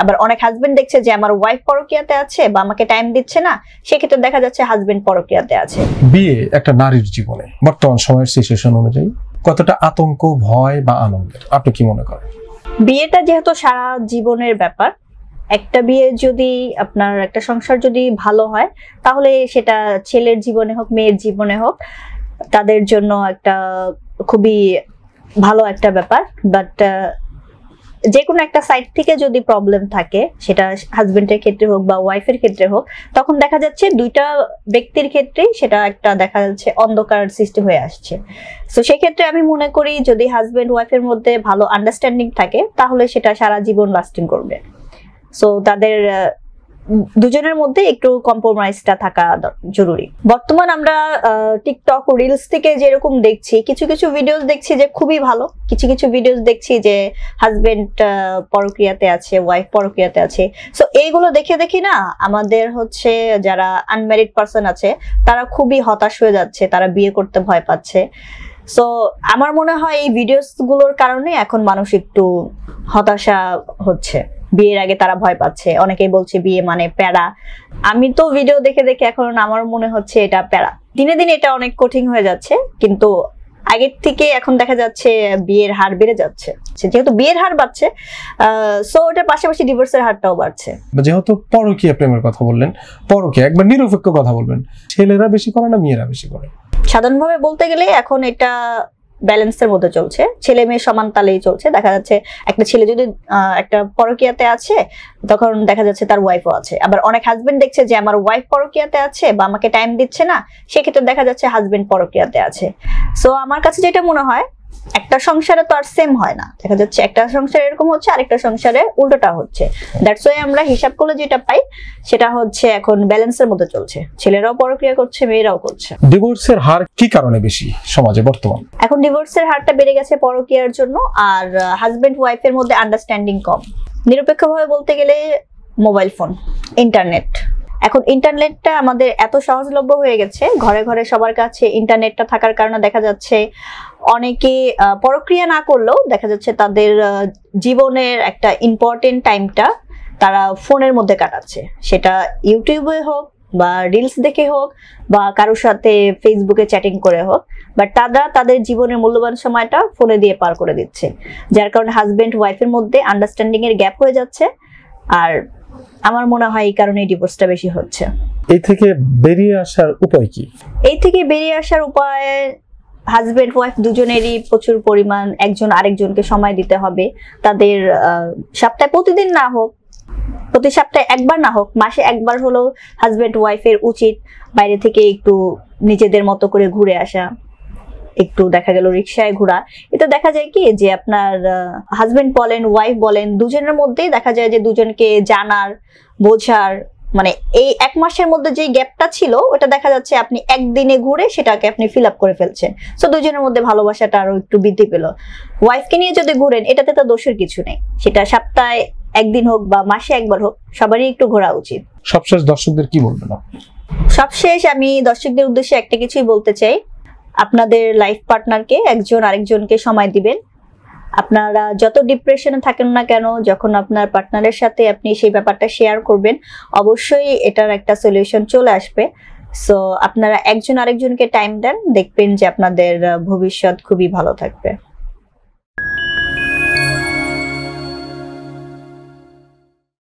আবার অনেক হাজবেন্ড দেখছে যে আমার ওয়াইফ পরকীয়াতে আছে বা আমাকে টাইম দিচ্ছে না, সেক্ষেত্রে দেখা যাচ্ছে হাজবেন্ড পরকীয়াতে আছে। বিয়ে একটা নারীর জীবনে বর্তমান সময়ের সিচুয়েশন অনুযায়ী কতটা আতঙ্ক, ভয় বা আনন্দের, আপনি কি মনে করেন? বিয়েটা যেহেতু সারা জীবনের ব্যাপার, একটা বিয়ে যদি আপনার একটা সংসার যদি ভালো হয় তাহলে সেটা ছেলের জীবনে হোক মেয়ের জীবনে হোক তাদের জন্য একটা খুবই ভালো একটা ব্যাপার। বাট যে কোনো একটা সাইড থেকে যদি প্রবলেম থাকে, সেটা হাজবেন্ডের ক্ষেত্রে হোক বা ওয়াইফের ক্ষেত্রে হোক, তখন দেখা যাচ্ছে দুইটা ব্যক্তির ক্ষেত্রেই সেটা একটা দেখা যাচ্ছে অন্ধকার সৃষ্টি হয়ে আসছে। তো সেক্ষেত্রে আমি মনে করি যদি হাজবেন্ড ওয়াইফের মধ্যে ভালো আন্ডারস্ট্যান্ডিং থাকে তাহলে সেটা সারা জীবন লাস্টিং করবে। সো তাদের দুজনের মধ্যে একটু কম্প্রোমাইজটা থাকা জরুরি। বর্তমান আমরা টিকটক ও রিলস থেকে যেরকম দেখছি, কিছু কিছু ভিডিওস দেখছি যে খুবই ভালো, কিছু কিছু ভিডিওস দেখছি যে হাজবেন্ড পরকীয়াতে আছে, ওয়াইফ পরকীয়াতে আছে। সো এইগুলো দেখে দেখি না আমাদের হচ্ছে যারা আনম্যারিড পার্সন আছে তারা খুবই হতাশ হয়ে যাচ্ছে, তারা বিয়ে করতে ভয় পাচ্ছে। সো আমার মনে হয় এই ভিডিওস গুলোর কারণে এখন মানুষ একটু হতাশা হচ্ছে, বিয়ের আগে তারা ভয় পাচ্ছে। অনেকেই বলছে বিয়ে মানে প্যারা। আমি তো ভিডিও দেখে দেখে এখন আমার মনে হচ্ছে এটা প্যারা। দিনে দিনে এটা অনেক কঠিন হয়ে যাচ্ছে, কিন্তু আগের থেকে এখন দেখা যাচ্ছে বিয়ের হার বেড়ে যাচ্ছে। যেহেতু বিয়ের হার বাড়ছে, সো এটার পাশাপাশি ডিভোর্সের হারটাও বাড়ছে। যেহেতু পরকীয়া প্রেমের কথা বললেন, পরকীয়া একবার নিরপেক্ষ কথা বলবেন, ছেলেরা বেশি করে না মেয়েরা বেশি করে? সাধারণভাবে বলতে গেলে এখন এটা ব্যালেন্সের মধ্যে চলছে, ছেলে মেয়ে সমান তালেই চলছে। দেখা যাচ্ছে একটা ছেলে যদি একটা পরকীয়াতে আছে তখন দেখা যাচ্ছে তার ওয়াইফও আছে। আবার অনেক হাজবেন্ড দেখছে যে আমার ওয়াইফ পরকীয়াতে আছে বা আমাকে টাইম দিচ্ছে না, সেক্ষেত্রে দেখা যাচ্ছে হাজবেন্ড পরকীয়াতে আছে। সো আমার কাছে যেটা মনে হয়, একটা সংসারে তো আর সেম হয় না, দেখা যাচ্ছে একটা সংসারে এরকম হচ্ছে আরেকটা সংসারে উল্টোটা হচ্ছে। দ্যাটস ওয়াই আমরা হিসাব করলে যেটা পাই সেটা হচ্ছে এখন ব্যালেন্সের মধ্যে চলছে, ছেলেরাও পরকীয়া করছে, মেয়েরাও করছে। ডিভোর্সের হার কি কারণে বেশি সমাজে বর্তমান? এখন ডিভোর্সের হারটা বেড়ে গেছে পরকীয়ার জন্য, আর হাজবেন্ড ওয়াইফের মধ্যে আন্ডারস্ট্যান্ডিং কম। নিরপেক্ষভাবে বলতে গেলে মোবাইল ফোন, ইন্টারনেট। এখন ইন্টারনেটটা আমাদের এত সহজলভ্য হয়ে গেছে, ঘরে ঘরে সবার কাছে ইন্টারনেটটা থাকার কারণে দেখা যাচ্ছে অনেকে পরক্রিয়া না করলেও দেখা যাচ্ছে তাদের জীবনের একটা ইম্পর্টেন্ট টাইমটা তারা ফোনের মধ্যে কাটাচ্ছে। সেটা ইউটিউবে হোক বা রিলস দেখে হোক বা কারোর সাথে ফেসবুকে চ্যাটিং করে হোক, বাট তারা তাদের জীবনের মূল্যবান সময়টা ফোনে দিয়ে পার করে দিচ্ছে, যার কারণে হাজবেন্ড ওয়াইফের মধ্যে আন্ডারস্ট্যান্ডিং এর গ্যাপ হয়ে যাচ্ছে। আর আমার মনে হয় এই কারণে ডিভোর্সটা বেশি হচ্ছে। এই থেকে বেরিয়ে আসার উপায় কি? এই থেকে বেরিয়ে আসার উপায় হাজবেন্ড ওয়াইফ দুজনেরই প্রচুর পরিমাণ একজন আরেকজনকে সময় দিতে হবে। তাদের সপ্তাহে প্রতিদিন না হোক, প্রতি সপ্তাহে একবার না হোক, মাসে একবার হলেও হাজবেন্ড ওয়াইফের উচিত বাইরে থেকে একটু নিজেদের মতো করে ঘুরে আসা, একটু দেখা গেল রিক্সায় ঘোরা। এটা দেখা যায় কি যে আপনার হাজবেন্ড বলেন ওয়াইফ বলেন দুজনের মধ্যেই দেখা যায় যে দুজনকে জানার বোঝার মানে এই এক মাসের মধ্যে যে গ্যাপটা ছিল ওটা দেখা যাচ্ছে আপনি একদিনে ঘুরে সেটাকে আপনি ফিল আপ করে ফেলছেন। সো দুজনের মধ্যে ভালোবাসাটা আরো একটু বৃদ্ধি পেল। ওয়াইফকে নিয়ে যদি ঘুরেন এটাতে তো দোষের কিছু নেই, সেটা সপ্তাহে একদিন হোক বা মাসে একবার হোক সবারই একটু ঘোরা উচিত। সবশেষ দর্শকদের কি বলবেন আপনি? সবশেষ আমি দর্শকদের উদ্দেশ্যে একটা কিছুই বলতে চাই, আপনাদের লাইফ পার্টনারকে একজন আরেকজনকে সময় দিবেন। আপনারা যত ডিপ্রেশনে থাকেন না কেন, যখন আপনার পার্টনারের সাথে আপনি সেই ব্যাপারটা শেয়ার করবেন অবশ্যই এটার একটা সলিউশন চলে আসবে। সো আপনারা একজন আরেকজনকে টাইম দেন, দেখবেন যে আপনাদের ভবিষ্যৎ খুবই ভালো থাকবে।